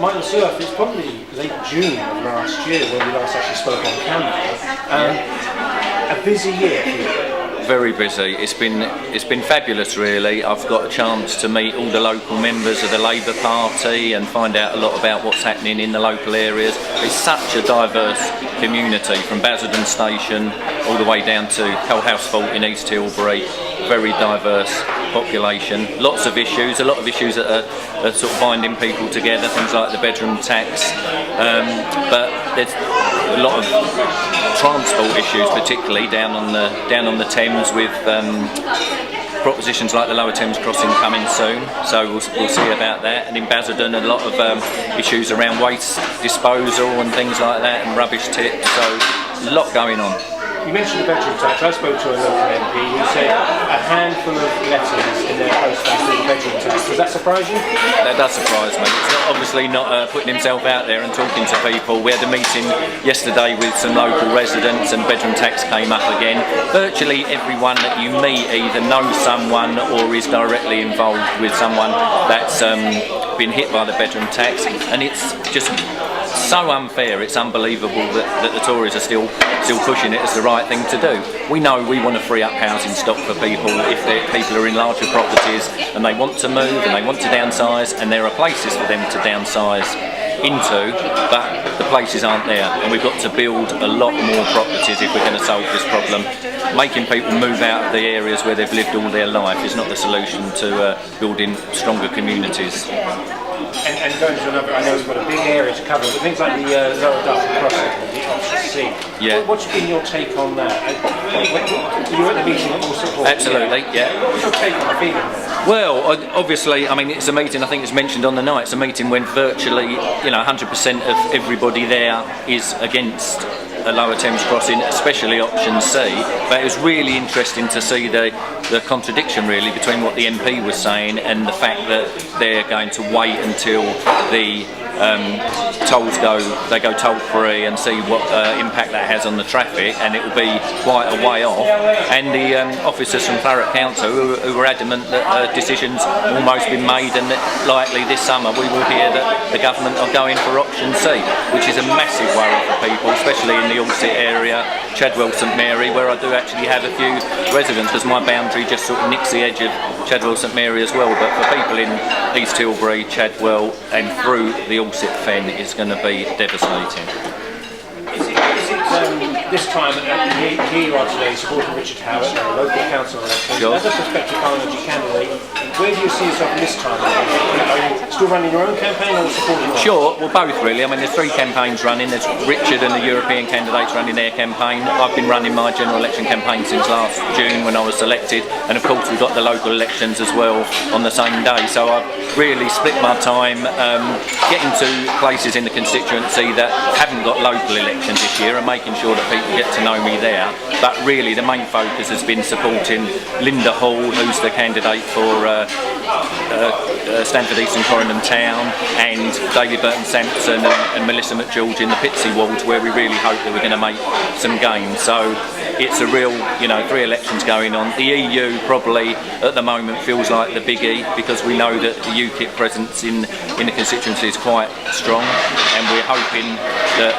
Michael Surf, it's probably late June of last year when we last actually spoke on camera. A busy year for you. Very busy. It's been fabulous, really. I've got a chance to meet all the local members of the Labour Party and find out a lot about what's happening in the local areas. It's such a diverse community, from Basildon Station all the way down to Coalhouse Fault in East Tilbury. Very diverse population. Lots of issues. A lot of issues that are sort of binding people together. Things like the bedroom tax, but there's a lot of transport issues, particularly down on the Thames, with propositions like the Lower Thames crossing coming soon, so we'll see about that. And in Basildon, a lot of issues around waste disposal and things like that, and rubbish tips, so a lot going on. You mentioned the bedroom tax. I spoke to a local MP who said a handful of letters in their postbox with the bedroom tax. Does that surprise you? That does surprise me. It's obviously not putting himself out there and talking to people. We had a meeting yesterday with some local residents and bedroom tax came up again. Virtually everyone that you meet either knows someone or is directly involved with someone that's been hit by the bedroom tax, and it's just so unfair. It's unbelievable that the Tories are still pushing it as the right thing to do. We know we want to free up housing stock for people if people are in larger properties and they want to move and they want to downsize, and there are places for them to downsize into, but the places aren't there, and we've got to build a lot more properties if we're going to solve this problem. Making people move out of the areas where they've lived all their life is not the solution to building stronger communities. And going to another, I know we've got a big area to cover, but things like the Lower Dartford crossing, the Oxford Sea. Yeah. What's been your take on that? You were at the meeting at all support. Absolutely, yeah. What's your take on the feeling there? Well, obviously, I mean, it's a meeting, I think it's mentioned on the night, it's a meeting when virtually, 100% of everybody there is against a Lower Thames crossing, especially option C. But it was really interesting to see the contradiction, really, between what the MP was saying and the fact that they're going to wait until the tolls go toll free and see what impact that has on the traffic, and it will be quite a way off. And the officers from Thurrock Council who were adamant that decisions almost been made, and that likely this summer we will hear that the government are going for option C, which is a massive worry for people, especially in the Alsett area, Chadwell St Mary, where I do actually have a few residents, because my boundary just sort of nicks the edge of Chadwell St Mary as well. But for people in East Tilbury, Chadwell and through the Alsett Fen, it's going to be devastating. Is it this time, here you are today supporting Richard Howard, the local council election. Sure. As a prospective parliamentary candidate, where do you see yourself this time? Are you still running your own campaign or supporting yours? Sure, well, both really. I mean, there's 3 campaigns running. There's Richard and the European candidates running their campaign. I've been running my general election campaign since last June when I was elected, and of course we've got the local elections as well on the same day. So I've really split my time getting to places in the constituency that haven't got local elections this year and making sure that people get to know me there. But really the main focus has been supporting Linda Hall, who's the candidate for Stanford East and Corringham Town, and David Burton-Sampson and Melissa McGeorge in the Pitsea wards, where we really hope that we're going to make some gains. So it's a real, 3 elections going on. The EU probably at the moment feels like the biggie, because we know that the UKIP presence in the constituency is quite strong, and we're hoping that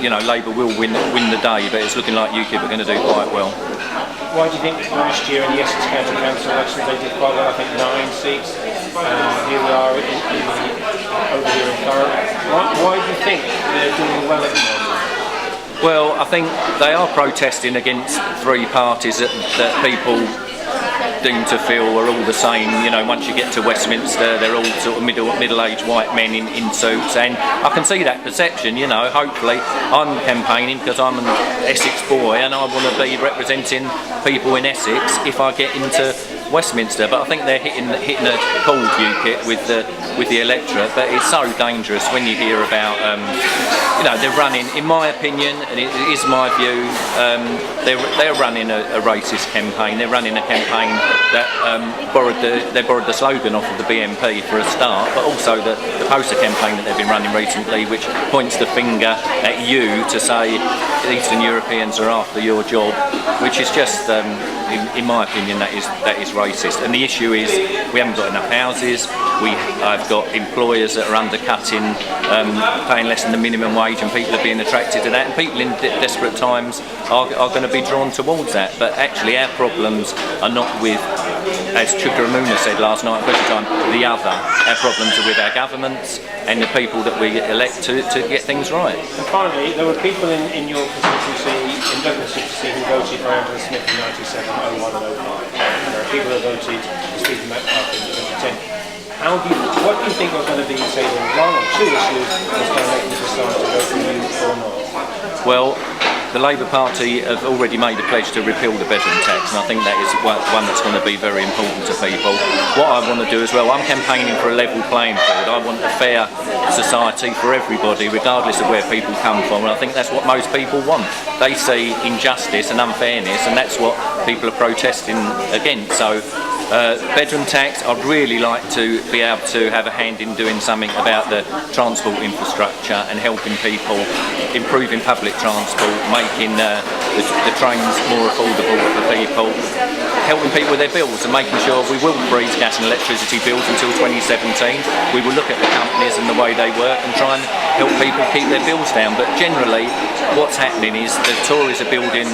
Labour will win the day, but it's looking like UKIP are going to do quite well. Why do you think that last year in the Essex County Council elections they did quite well? I think 9 seats. Here we are over here in Thurrock. Why do you think they're doing well at the moment? Well, I think they are protesting against 3 parties that people deemed to feel are all the same. Once you get to Westminster, they're all sort of middle-aged white men in suits, and I can see that perception. Hopefully I'm campaigning because I'm an Essex boy and I want to be representing people in Essex if I get into Westminster. But I think they're hitting a cold UKIP with the electorate. But it's so dangerous when you hear about you know, they're running, in my opinion, and it is my view, they're running a racist campaign. They're running a campaign that borrowed the slogan off of the BNP for a start, but also the poster campaign that they've been running recently, which points the finger at you to say Eastern Europeans are after your job, which is just, in my opinion, that is racist. And the issue is we haven't got enough houses. I've got employers that are undercutting, paying less than the minimum wage, and people are being attracted to that, and people in desperate times are going to be drawn towards that. But actually our problems are not with, as Chukaramuna said last night at question time, the other. Our problems are with our governments and the people that we elect to get things right. And finally, there were people in your constituency, in local constituency, who voted for Angela Smith in 97, 01 and 05. There are people who voted for Stephen Metcalfe in 2010. What do you think are going to be, say, the one or two issues that's going to make them decide to vote for you or not? Well, the Labour Party have already made a pledge to repeal the bedroom tax, and I think that is one that's going to be very important to people. What I want to do as well, I'm campaigning for a level playing field. I want a fair society for everybody, regardless of where people come from, and I think that's what most people want. They see injustice and unfairness, and that's what people are protesting against. So bedroom tax, I'd really like to be able to have a hand in doing something about the transport infrastructure and helping people, improving public transport, making the trains more affordable for people, helping people with their bills and making sure we will freeze gas and electricity bills until 2017. We will look at the companies and the way they work and try and help people keep their bills down. But generally what's happening is the Tories are building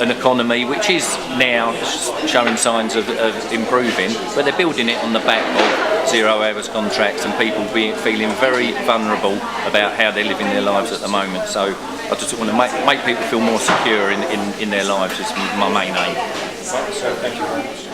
an economy which is now showing signs of improving, but they're building it on the back of 0 hours contracts and people feeling very vulnerable about how they're living their lives at the moment. So I just want to make people feel more secure in their lives is my main aim. So thank you very much.